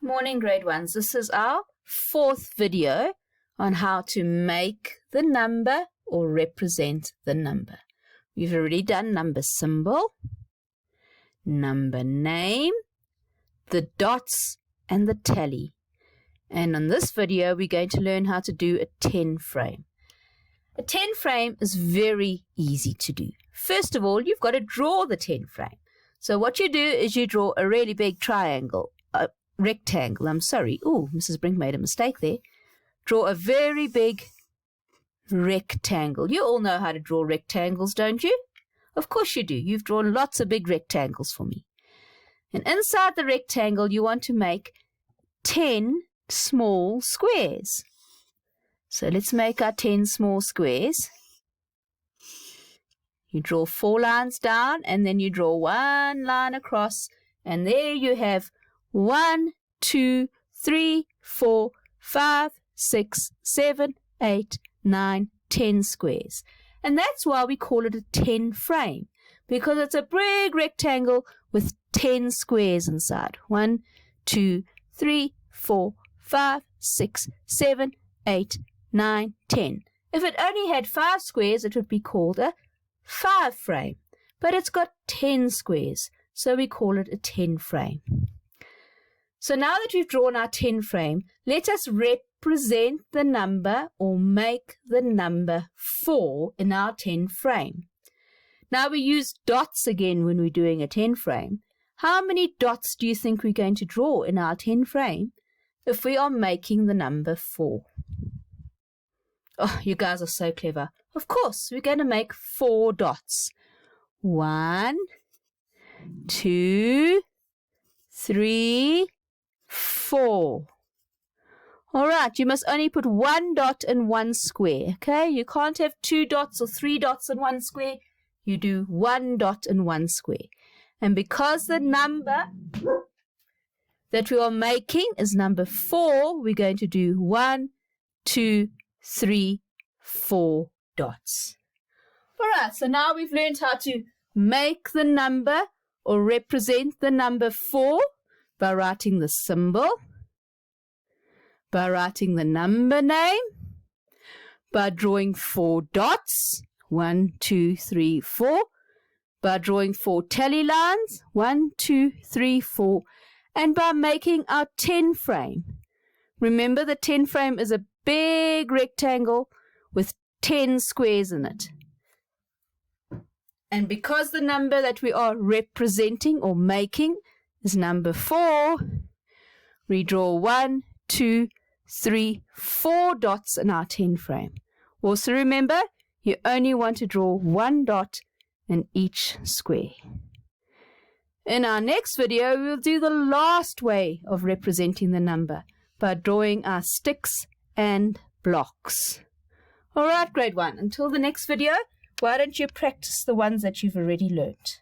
Morning grade ones. This is our fourth video on how to make the number or represent the number. We've already done number symbol, number name, the dots and the tally. And on this video we're going to learn how to do a 10 frame. A 10 frame is very easy to do. First of all, you've got to draw the 10 frame. So what you do is you draw a really big rectangle. Oh, Mrs. Brink made a mistake there. Draw a very big rectangle. You all know how to draw rectangles, don't you? Of course you do. You've drawn lots of big rectangles for me. And inside the rectangle, you want to make 10 small squares. So let's make our 10 small squares. You draw 4 lines down and then you draw 1 line across, and there you have 1, 2, 3, 4, 5, 6, 7, 8, 9, 10 squares. And that's why we call it a 10 frame, because it's a big rectangle with 10 squares inside. 1, 2, 3, 4, 5, 6, 7, 8, 9, 10. If it only had 5 squares, it would be called a 5 frame. But it's got 10 squares, so we call it a 10 frame. So now that we've drawn our 10 frame, let us represent the number or make the number 4 in our 10 frame. Now we use dots again when we're doing a 10 frame. How many dots do you think we're going to draw in our 10 frame if we are making the number 4? Oh, you guys are so clever. Of course, we're going to make 4 dots. 1, 2, 3, 4. All right, you must only put 1 dot in 1 square, okay? You can't have 2 dots or 3 dots in 1 square. You do 1 dot in 1 square. And because the number that we are making is number 4, we're going to do 1, 2, 3, 4 dots. All right, so now we've learned how to make the number or represent the number 4 by writing the symbol, by writing the number name, by drawing 4 dots, 1, 2, 3, 4, by drawing 4 tally lines, 1, 2, 3, 4, and by making our 10 frame. Remember, the 10 frame is a big rectangle with 10 squares in it. And because the number that we are representing or making is number 4, we draw 1, 2, 3, 4 dots in our 10 frame. Also remember, you only want to draw 1 dot in each square. In our next video, we'll do the last way of representing the number by drawing our sticks and blocks. All right, grade 1, until the next video, why don't you practice the ones that you've already learnt?